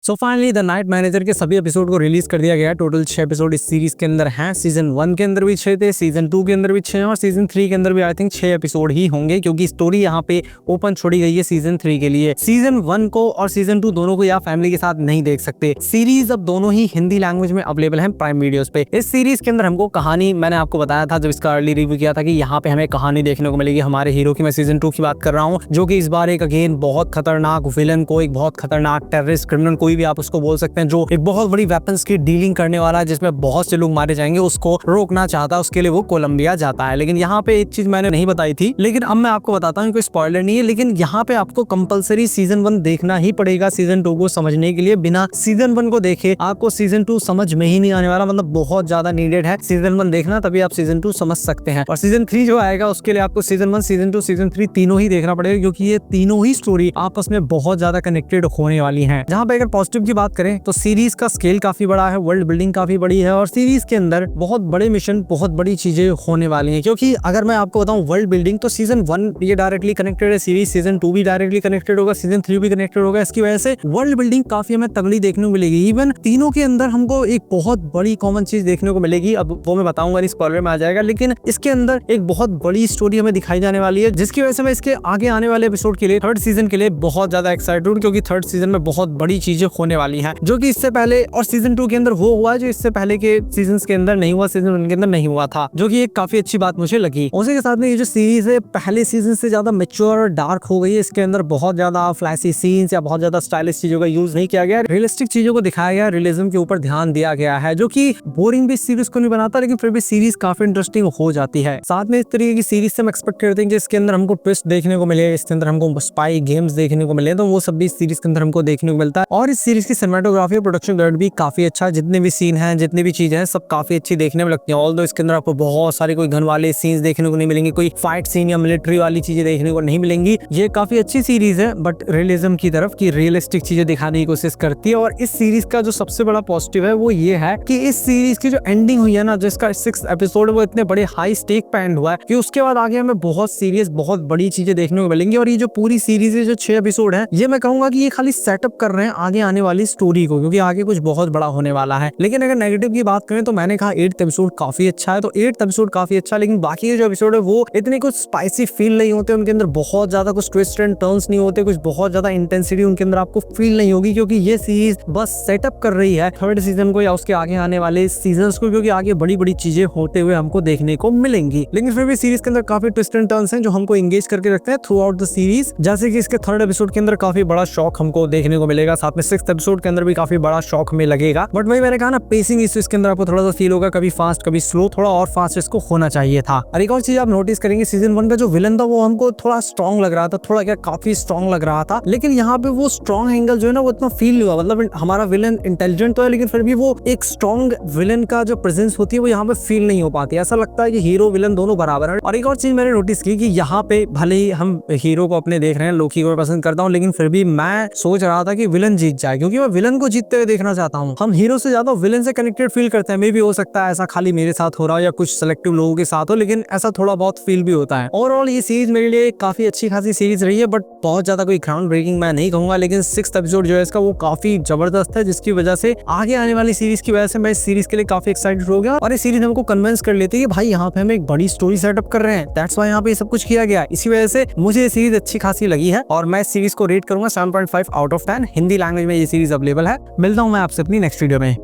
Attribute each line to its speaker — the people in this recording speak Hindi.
Speaker 1: So finally the night manager के सभी एपिसोड को रिलीज कर दिया गया। टोटल 6 एपिसोड इस सीरीज के अंदर हैं। सीजन 1 के अंदर भी 6 थे, सीजन 2 के अंदर भी 6 और सीजन 3 के अंदर भी आई थिंक 6 एपिसोड ही होंगे, क्योंकि स्टोरी यहाँ पे ओपन छोड़ी गई है सीजन 3 के लिए। सीजन 1 को और सीजन 2 दोनों को आप फैमिली के साथ नहीं देख सकते। सीरीज अब दोनों ही हिंदी लैंग्वेज में अवेलेबल है प्राइम वीडियोस पे। इस सीरीज के अंदर हमको कहानी, मैंने आपको बताया था जब इसका अर्ली रिव्यू किया था कि यहाँ पे हमें कहानी देखने को मिलेगी हमारे हीरो की। मैं सीजन 2 की बात कर रहा हूँ, जो कि इस बार एक अगेन बहुत खतरनाक विलन को, एक बहुत खतरनाक टेररिस्ट क्रिमिनल, कोई भी आप उसको बोल सकते हैं, जो एक बहुत बड़ी वेपन्स की डीलिंग करने वाला है, जिसमें बहुत से लोग मारे जाएंगे, उसको रोकना चाहता है। उसके लिए वो कोलंबिया जाता है। लेकिन यहाँ पे एक चीज मैंने नहीं बताई थी, लेकिन अब मैं आपको बताता हूँ, कोई स्पॉइलर नहीं है, लेकिन यहाँ पे आपको कंपलसरी सीजन 1 देखना ही पड़ेगा सीजन 2 को समझने के लिए। बिना सीजन 1 को देखे आपको सीजन 2 समझ में ही नहीं आने वाला, मतलब बहुत ज्यादा नीडेड है सीजन 1 देखना, तभी आप सीजन 2 समझ सकते हैं। और सीजन 3 जो आएगा उसके लिए आपको सीजन 1, सीजन 2, सीजन 3 तीनों ही देखना पड़ेगा, क्योंकि ये तीनों ही स्टोरी आपस में बहुत ज्यादा कनेक्टेड होने वाली है। जहाँ पे अगर पॉजिटिव की बात करें तो सीरीज का स्केल काफी बड़ा है, वर्ल्ड बिल्डिंग काफी बड़ी है, और सीरीज के अंदर बहुत बड़े मिशन, बहुत बड़ी चीजें होने वाली हैं। क्योंकि अगर मैं आपको बताऊं वर्ल्ड बिल्डिंग, तो सीजन 1 ये डायरेक्टली कनेक्टेड है सीरीज, सीजन 2 भी डायरेक्टली कनेक्टेड होगा, सीजन 3 भी कनेक्टेड होगा। इसकी वजह से वर्ल्ड बिल्डिंग काफी हमें तगड़ी देखने को मिलेगी। इवन तीनों के अंदर हमको एक बहुत बड़ी कॉमन चीज देखने को मिलेगी, अब वो मैं बताऊंगा, स्पॉइलर में आ जाएगा। लेकिन इसके अंदर एक बहुत बड़ी स्टोरी हमें दिखाई जाने वाली है, जिसकी वजह से मैं इसके आगे आने वाले एपिसोड के लिए, थर्ड सीजन के लिए बहुत ज्यादा एक्साइटेड हूं, क्योंकि थर्ड सीजन में बहुत बड़ी चीजें होने वाली है, जो कि इससे पहले और सीजन 2 के अंदर वो हुआ जो इससे पहले के सीजन्स के अंदर नहीं हुआ, सीजन 1 के अंदर नहीं हुआ था, जो कि एक काफी अच्छी बात मुझे लगी। उसी के साथ में ये जो सीरीज है पहले सीजन से ज्यादा मैच्योर और डार्क हो गई है। इसके अंदर बहुत ज्यादा फ्लैशी सीन्स या बहुत ज्यादा स्टाइलिश चीजों का यूज नहीं किया गया, रियलिस्टिक चीजों को दिखाया गया, रियलिज्म के ऊपर ध्यान दिया गया है, जो कि बोरिंग भी सीरीज को नहीं बनाता, लेकिन फिर भी सीरीज काफी इंटरेस्टिंग हो जाती है। साथ में इस तरीके की सीरीज से हम एक्सपेक्ट करते हैं कि इसके अंदर हमको ट्विस्ट देखने को मिले, इसके अंदर हमको स्पाई गेम्स देखने को मिले, तो वो सब भी इस सीरीज के अंदर हमको देखने को मिलता है। और इस सीरीज की सिनेमेटोग्राफी और प्रोडक्शन वैल्यू भी काफी अच्छा, जितने भी सीन हैं, जितनी भी चीजें हैं, सब काफी अच्छी देखने में लगती हैं। ऑल्दो इसके अंदर आपको बहुत सारे कोई गन वाले सीन्स देखने को नहीं मिलेंगे, कोई फाइट सीन या मिलिट्री वाली चीजें देखने को नहीं मिलेंगी। ये काफी अच्छी सीरीज है, बट रियलिज्म की तरफ की रियलिस्टिक चीजें दिखाने की कोशिश करती है। और इस सीरीज का जो सबसे बड़ा पॉजिटिव है वो ये है कि इस सीरीज की जो एंडिंग हुई है ना, जिसका 6th एपिसोड, वो इतने बड़े हाई स्टेक पे एंड हुआ है कि उसके बाद आगे हमें बहुत सीरियस, बहुत बड़ी चीजें देखने को मिलेंगी। और ये जो पूरी सीरीज है, जो 6 एपिसोड है, ये मैं कहूंगा कि ये खाली सेटअप कर रहे हैं आगे आने वाली स्टोरी को, क्योंकि आगे कुछ बहुत बड़ा होने वाला है। लेकिन अगर नेगेटिव की बात करें तो मैंने कहा 8th एपिसोड काफी अच्छा है, तो 8th एपिसोड काफी अच्छा, लेकिन बाकी के जो एपिसोड है वो इतने कुछ स्पाइसी फील नहीं होते, उनके अंदर बहुत ज्यादा कुछ ट्विस्ट एंड टर्न्स नहीं होते, कुछ बहुत ज्यादा इंटेंसिटी उनके अंदर आपको फील नहीं होगी, क्योंकि ये सीरीज बस सेटअप कर रही है थर्ड सीजन को या उसके आगे आने वाले सीजन्स को, क्योंकि आगे बड़ी बड़ी चीजें होते हुए हमको देखने को मिलेंगी। लेकिन फिर भी सीरीज के अंदर काफी ट्विस्ट एंड टर्न्स हैं जो हमको एंगेज करके रखते हैं थ्रू आउट द सीरीज। जैसे कि इसके 3rd एपिसोड के अंदर काफी बड़ा शॉक हमको देखने को मिलेगा, साथ में 6th एपिसोड के अंदर भी काफी बड़ा शॉक में लगेगा। बट वही मैंने कहा ना, पेसिंग इशू इसके अंदर आपको थोड़ा सा फील होगा, कभी फास्ट कभी स्लो, थोड़ा और फास्ट इसको होना चाहिए था। और एक और चीज आप नोटिस करेंगे, सीजन 1 का जो विलन था वो हमको थोड़ा स्ट्रॉन्ग लग रहा था, थोड़ा क्या काफी स्ट्रॉन्ग लग रहा था, लेकिन यहाँ पे वो स्ट्रॉन्ग एंगल जो है ना वो इतना फील नहीं हुआ। मतलब हमारा विलन इंटेलिजेंट तो है, लेकिन फिर भी वो एक स्ट्रॉन्ग विलन का जो प्रेजेंस होती है वो यहाँ पे फील नहीं हो पाती। ऐसा लगता है कि हीरो विलन दोनों बराबर है। और एक और चीज मैंने नोटिस की कि यहाँ पे भले ही हम हीरो को अपने देख रहे हैं, लोकी को पसंद करता हूँ, लेकिन फिर भी मैं सोच रहा था कि विलन जीत जाए, क्योंकि मैं विलन को जीतते हुए देखना चाहता हूँ। हम हीरो से ज्यादा विलन से कनेक्टेड फील करते हैं। मे भी हो सकता है ऐसा खाली मेरे साथ हो रहा हो या कुछ सिलेक्टिव लोगों के साथ हो, लेकिन ऐसा थोड़ा बहुत फील भी होता है। ओवरऑल ये सीरीज मेरे लिए काफी अच्छी खासी सीरीज रही है, बट बहुत ज्यादा कोई ग्राउंड ब्रेकिंग मैं नहीं कहूंगा। लेकिन 6th एपिसोड जो है इसका वो काफी जबरदस्त है, जिसकी वजह से आगे आने वाली सीरीज की वजह से मैं इस सीरीज के लिए काफी एक्साइटेड हो गया। और ये सीरीज हमको कन्विंस कर लेती है कि भाई यहाँ पे हम एक बड़ी स्टोरी सेटअप कर रहे हैं, दैट्स व्हाई यहाँ पे सब कुछ किया गया। इसी वजह से मुझे ये सीरीज अच्छी खासी लगी है, और मैं इस सीरीज को रेट करूंगा 7.5 आउट ऑफ 10। हिंदी लैंग्वेज में ये सीरीज अवेलेबल है। मिलता हूँ मैं आपसे अपनी नेक्स्ट वीडियो में।